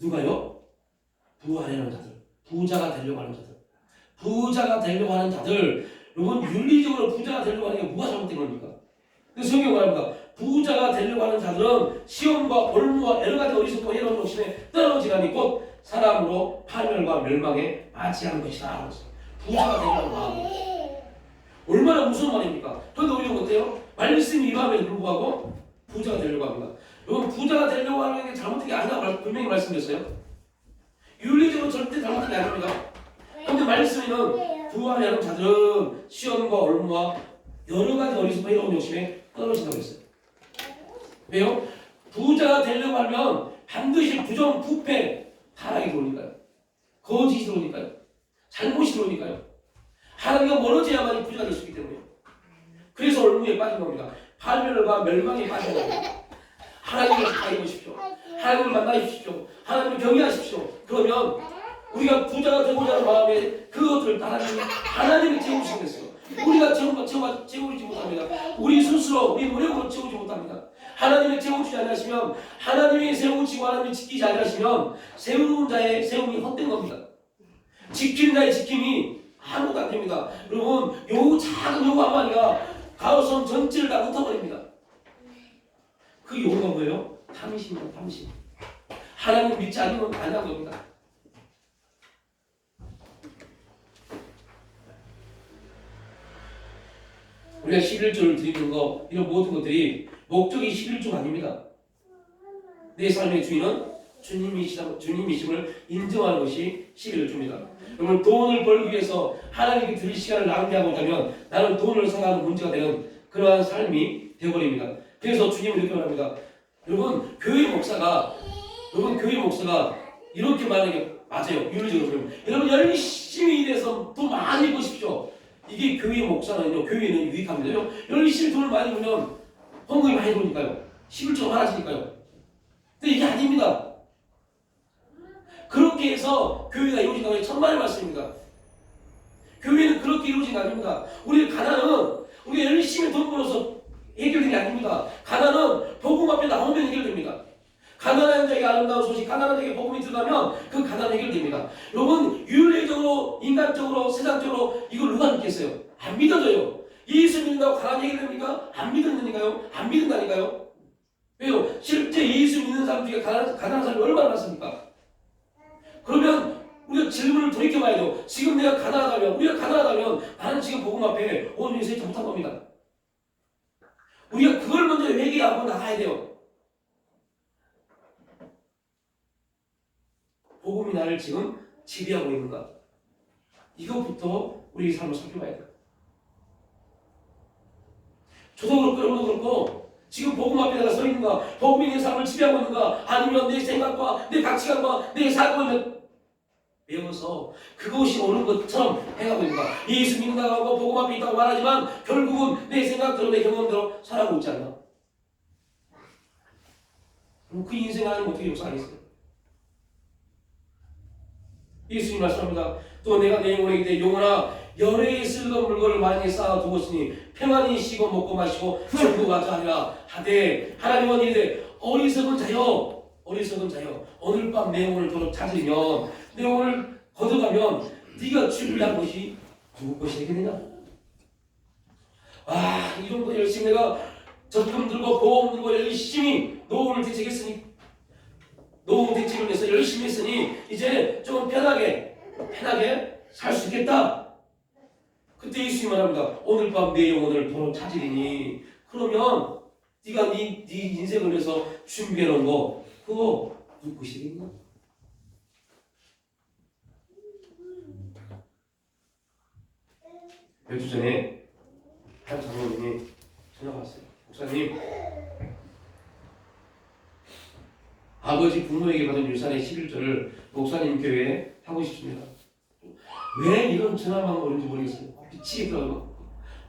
누가요? 부활해야 하는 자들, 부자가 되려고 하는 자들, 부자가 되려고 하는 자들. 여러분, 윤리적으로 부자가 되려고 하는 게 뭐가 잘못된 겁니까? 그래서 성경이 말합니다. 부자가 되려고 하는 자들은 시험과 올무와 여러 가지 어리석고 해로운 욕심에 떨어지나니 곧 사람으로 파멸과 멸망에 빠지는 것이다. 부자가 되려는 마음. 얼마나 무서운 말입니까? 그런데 우리는 어때요? 말씀이 임함에도 불구하고 부자가 되려고 합니다. 여러분, 부자가 되려고 하는 게 잘못된 게 아니라고 분명히 말씀드렸어요. 윤리적으로 절대 잘못된 게 아닙니다. 그런데 말씀에는 부활하는 자들은 시험과 올무와 여러 가지 어리석고 해로운 욕심에 떨어진다고 했어요. 왜요? 부자가 되려고 하면 반드시 부정, 부패, 타락이 들어오니까요. 거짓이 들어오니까요. 잘못이 들어오니까요. 하나님과 멀어져야만이 부자가 될 수 있기 때문에. 그래서 올무에 빠진 겁니다. 파멸과 멸망에 빠진 겁니다. 하나님을 가까이 보십시오. 하나님을 만나십시오. 하나님을 경외하십시오. 그러면 우리가 부자가 되고자 하는 마음에 그것을 하나님이 채우시겠어요. 우리가 채우지 못합니다. 우리 스스로 우리 노력으로 채우지 못합니다. 하나님이 채우지 않으시면, 하나님이 세우시고 하나님이 지키지 않으시면 세우는 자의 세움이 헛된 겁니다. 지키는 자의 지킴이 아무것도 안 됩니다. 여러분, 요 작은 요거 한 마리가 가로섬 전체를 다 흩어버립니다. 그 요거가 뭐예요? 탐심이에요, 탐심. 하나님 믿지 않으면 안 한 겁니다. 우리가 11조를 드리는 거, 이런 모든 것들이 목적이 11조가 아닙니다. 내 삶의 주인은 주님이심을 인정하는 것이 11조입니다. 여러분, 돈을 벌기 위해서 하나님께 드릴 시간을 낭비하고자 하면 나는 돈을 생각하는 문제가 되는 그러한 삶이 되어버립니다. 그래서 주님은 이렇게 말합니다. 여러분, 교회 목사가 이렇게 말하는 게 맞아요. 윤리적으로 보면. 여러분, 열심히 일해서 돈 많이 버십시오. 이게 교회 목사는요, 교회는 유익합니다. 열심히 돈을 많이 벌면 헌금이 많이 들어오니까요. 11조가 많아지니까요. 근데 이게 아닙니다. 그렇게 해서 교회가 이루어진다고 해서 천만의 말씀입니다. 교회는 그렇게 이루어진 게 아닙니다. 우리의 가난은 우리가 열심히 돈 벌어서 해결되는 게 아닙니다. 가난은 복음 앞에 나오면 해결됩니다. 가난한 자에게 아름다운 소식, 가난한 자에게 복음이 들어가면 그 가난은 해결됩니다. 여러분, 윤리적으로, 인간적으로, 세상적으로 이걸 누가 믿겠어요? 안 믿어져요. 예수 믿는다고 가난이 해결됩니까? 안 믿는다니까요? 안 믿는다니까요? 왜요? 실제 예수 믿는 사람 중에 가난한 사람이 얼마나 많습니까? 그러면 우리가 질문을 돌이켜봐야 돼요. 지금 내가 가난하다면, 우리가 가난하다면 나는 지금 복음 앞에 온전히 서지 못한 겁니다. 우리가 그걸 먼저 회개하고 나가야 돼요. 복음이 나를 지금 지배하고 있는가? 이거부터 우리 삶을 살펴봐야 돼요. 저도 그렇고 여러분도 그렇고 지금 복음 앞에 내가 서 있는가? 복음이 내 삶을 지배하고 있는가? 아니면 내 생각과 내 가치관과 내 삶을 배워서 그것이 옳은 것처럼 행하고 있는가? 예수 믿는다고 하고 복음 앞에 있다고 말하지만 결국은 내 생각대로 내 경험대로 살아가고 있지 않나? 그럼 그 인생 안에 어떻게 역사하겠어요? 예수님 말씀합니다. 또 내가 내 영혼에게 이르되 영혼아 열에 쓸던 물건을 많이 쌓아두었으니 평안히 쉬고 먹고 마시고 즐거워하자 하리라 하되 하나님은 이르되 어리석은 자여 오늘 밤 내 영혼을 도로 찾으면 내 영혼을 거둬가면 네가 준비한 것이 누구 것이 되겠느냐? 이 정도 열심히 내가 적금 들고 보험 들고 열심히 노후 대책을 위해서 열심히 했으니 이제 좀 편하게 살 수 있겠다. 그때 예수님이 말합니다. 오늘 밤 내 영혼을 도로 찾으리니 그러면 네가 네 인생을 위해서 준비해 놓은 거 그거 누구 것이겠냐? 몇 주 전에 한 장로님이 전화가 왔어요. 목사님, 아버지 부모에게 받은 유산의 11조를 목사님 교회에 하고 싶습니다. 왜 이런 전화만 오는지 모르겠어요. 미치겠더라고요.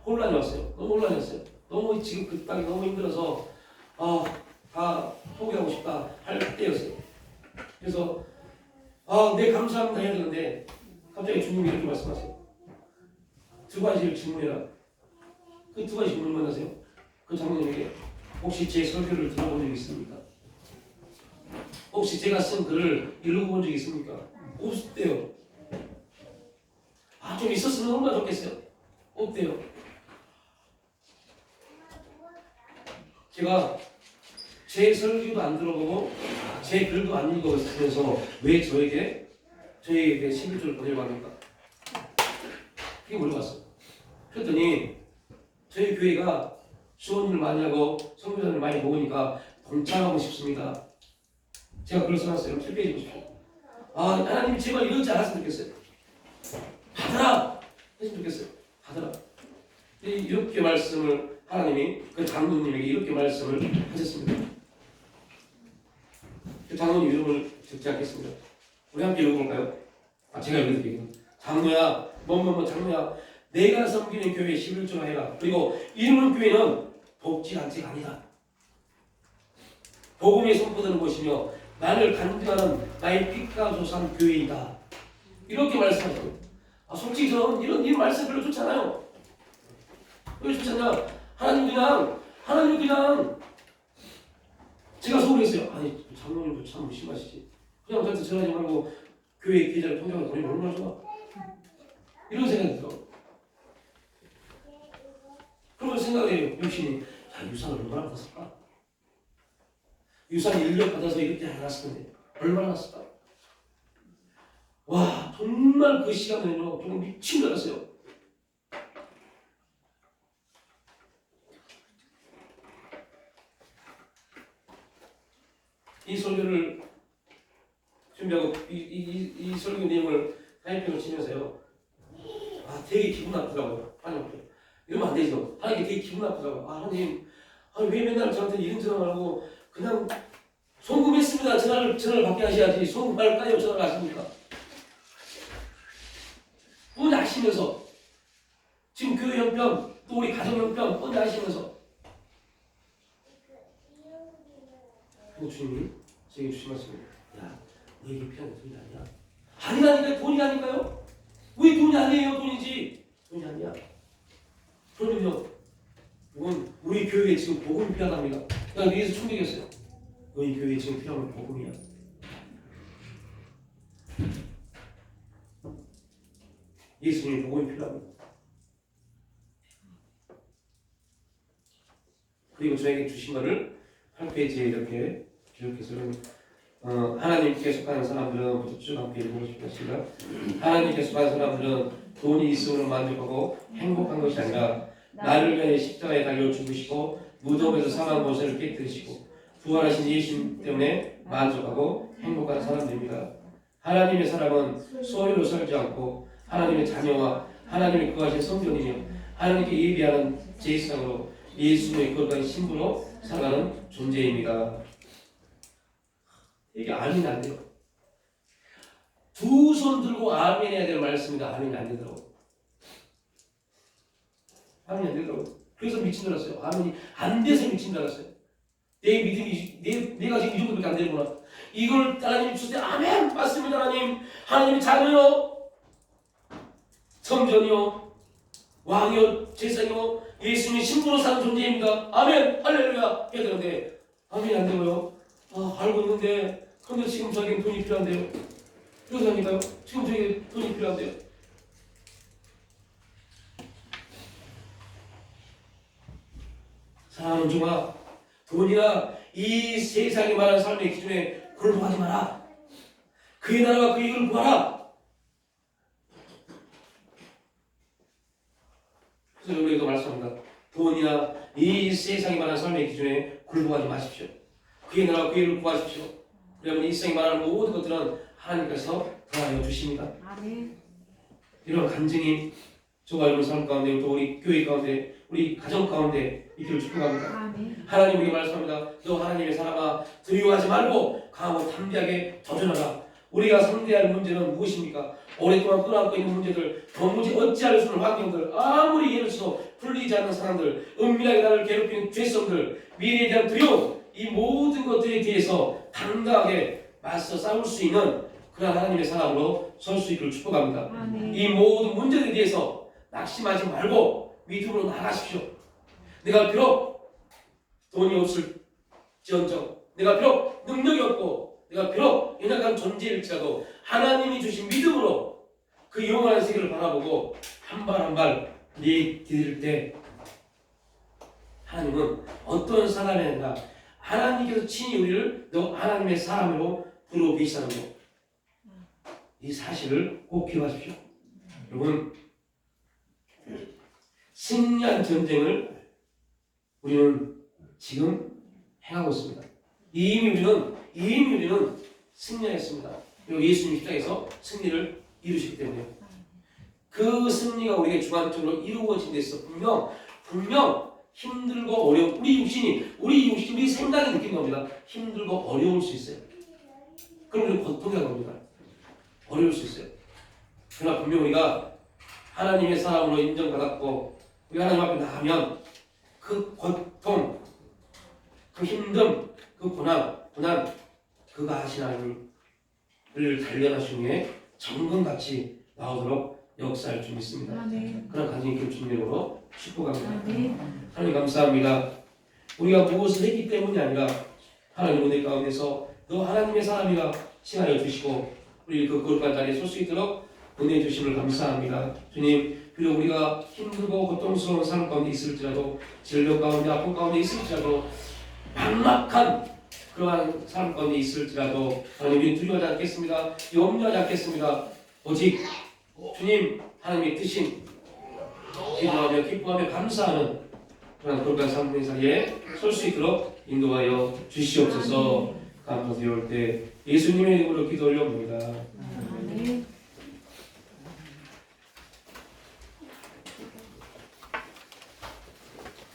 혼란이 왔어요. 너무 혼란이 왔어요. 너무 지금 그 땅이 너무 힘들어서 다 포기하고 싶다 할 때였어요. 그래서 네 감사합니다 해야 되는데 갑자기 주님이 이렇게 말씀하세요. 두 가지를 질문해라. 그 두 가지 질문만 하세요. 그 장로님에게 혹시 제 설교를 들어본 적 있습니까? 혹시 제가 쓴 글을 읽어본 적 있습니까? 없대요. 좀 있었으면 얼마나 좋겠어요. 없대요. 제가 제 설교도 안 들어보고 제 글도 안 읽어보면서 왜 저에게 11조를 보내려고 합니까? 그게 물어봤어요. 그랬더니 저희 교회가 수원을 많이 하고 선교사를 많이 모으니까 동참하고 싶습니다. 제가 글을 써놨어요. 7페이지 보십시오. 하나님 제발 이러지 않았으면 좋겠어요. 받아라! 했으면 좋겠어요. 받아라. 이렇게 말씀을 하나님이 그 장로님에게 이렇게 말씀을 하셨습니다. 그 장로님 이름을 적지 않겠습니다. 우리 함께 읽어볼까요? 제가 읽어드릴게요. 장로야, 장로야, 내가 섬기는 교회에 11조나 해라. 그리고 이루는 교회는 복지단체가 아니다. 복음이 선포되는 곳이며 나를 간증하는 나의 피가 솟은 교회이다. 이렇게 말씀하셨어요. 솔직히 저는 이런 말씀 별로 좋잖아요. 왜 좋잖냐? 하나님 그냥 제가 서울했어요. 장로님도 참 무심하시지. 그냥 저한테 전화하지 말고 교회 계좌를 통장으로 보내면 얼마나 좋아. 이런 생각이 들어. 그러면 생각해요. 역시 유산을 얼마나 받았을까? 유산 1년 받아서 이렇게 해놨을 텐데 얼마나 났을까? 정말 그 시간에는요 정말 미친 줄 알았어요. 이 설교를 준비하고 이 설교 내용을 타이핑을 치면서요. 되게 기분 나쁘더라고요. 하나님께 이러면 안 되죠. 하나님께 되게 기분 나쁘더라고요. 하나님, 왜 맨날 저한테 이런 전화를 하고 그냥 송금했습니다. 전화를 받게 하셔야지. 송금할까요? 전화를 하십니까? 뻔히 아시면서 지금 교회 형편 또 우리 가정 형편 뻔히 아시면서 근데 주님이 제게 주신 말씀이 너에게 필요한 게 돈이 아니야. 아니라니까 돈이라니까요? 왜 돈이 아니에요? 돈이지. 돈이 아니야. 그러면요 이건 우리 교회에 지금 복음이 필요하답니다. 내가 위에서 충격이었어요. 너희 교회에 지금 필요한 건 복음이야. 예수님이 복음이 필요합니다. 그리고 저에게 주신 것을 8페이지에 이렇게 기록해서 하나님께 속하는 사람들은 부터 쭉 함께 읽고 싶습니다. 하나님께 속하는 사람들은 돈이 있으므로 만족하고 행복한 것이 아니라 나를 위해 십자가에 달려 죽으시고 무덤에서 사망 모세를 깨뜨리시고 부활하신 예수님 때문에 만족하고 행복한 사람들입니다. 하나님의 사람은 소유로 살지 않고 하나님의 자녀와 하나님의 거하신 성전이며 하나님께 예비하는 제사장으로 예수님의 거룩한 신부로 살아가는 존재입니다. 이게 아멘이 안 돼요. 두 손 들고 아멘 해야 될 말씀이다. 아멘이 안 되더라고. 아멘이 안 되더라고. 그래서 미친 줄 알았어요. 아멘이 안 돼서 미친 줄 알았어요. 내 믿음이 내가 지금 이 정도밖에 안 되는구나. 이걸 하나님 주실 때 아멘 맞습니다. 하나님이 자녀요 성전이요 왕이요 제사장이요 예수님이 신부로 사는 존재입니다. 아멘 할렐루야 해야 되는데 아멘이 안 되고요. 알고 있는데 근데 지금 저에게 돈이 필요한데요. 그러니까요. 지금 저에게 돈이 필요한데요. 사랑하는 종아, 돈이나 이 세상에 말하는 삶의 기준에 굴복하지 마라. 그의 나라와 그의 의를 구하라. 그래서 우리가 말씀합니다. 돈이나 이 세상에 말하는 삶의 기준에 굴복하지 마십시오. 그의 나라와 그의 의를 구하십시오. 그러면 이 세상에 말하는 모든 것들은 하나님께서 더하여 주십니다. 아멘. 이런 간증이 저와 여러분 삶 가운데 또 우리 교회 가운데 우리 가정 가운데 있기를 축복합니다. 아멘. 하나님 우리에게 말씀합니다. 너 하나님의 사람아 두려워하지 말고 강하고 담대하게 도전하라. 우리가 상대할 문제는 무엇입니까? 오랫동안 끌어안고 있는 문제들, 도무지 어찌할 수 없는 환경들, 아무리 예를 들어서 풀리지 않는 사람들, 은밀하게 나를 괴롭히는 죄성들, 미래에 대한 두려움, 이 모든 것들에 대해서 당당하게 맞서 싸울 수 있는 그런 하나님의 사람으로 설 수 있기를 축복합니다. 아멘. 이 모든 문제들에 대해서 낙심하지 말고 믿음으로 나가십시오. 내가 비록 돈이 없을지언정, 내가 비록 능력이 없고, 내가 비록 연약한 존재일지라도 하나님이 주신 믿음으로 그 영원한 세계를 바라보고 한 발 한 발 내디딜 때 하나님은 어떤 사람이 아니라 하나님께서 친히 우리를 너 하나님의 사람으로 부르고 계시다는 것, 이 사실을 꼭 기억하십시오. 여러분, 승리한 전쟁을 우리는 지금 행하고 있습니다. 이미 우리는 승리했습니다. 그리고 예수님 십자가에서 승리를 이루셨기 때문에 그 승리가 우리에게 주관적으로 이루어진 데서 분명 힘들고 어려운 우리 생각이 느낀 겁니다. 힘들고 어려울 수 있어요. 그럼 우리는 고통이라고 합니다. 어려울 수 있어요. 그러나 분명 우리가 하나님의 사람으로 인정받았고 우리 하나님 앞에 나가면 그 고통, 그 힘듦, 그 고난 그가 하신 하나님을 단련하신 후에 정금같이 나오도록 역사할 줄 믿습니다. 아멘. 그런 간증이 있기를 주님으로 축복합니다. 아멘. 하나님 감사합니다. 우리가 무엇을 했기 때문이 아니라 하나님 은혜 가운데서 너 하나님의 사람이라 칭하여 주시고 우리 그 거룩한 자리에 설 수 있도록 은혜 주심을 감사합니다. 주님, 비록 우리가 힘들고 고통스러운 삶 가운데 있을지라도 질병 가운데 아픔 가운데 있을지라도 막막한 그러한 삶 가운데 있을지라도 하나님 우리는 두려워하지 않겠습니다. 염려하지 않겠습니다. 오직 주님 하나님의 뜻인 기도하며 기뻐하며 감사하는 그런 거룩한 삶의 자리에 설 수 있도록 인도하여 주시옵소서. 감사드릴 때 예수님의 이름으로 기도 올려봅니다. 아멘.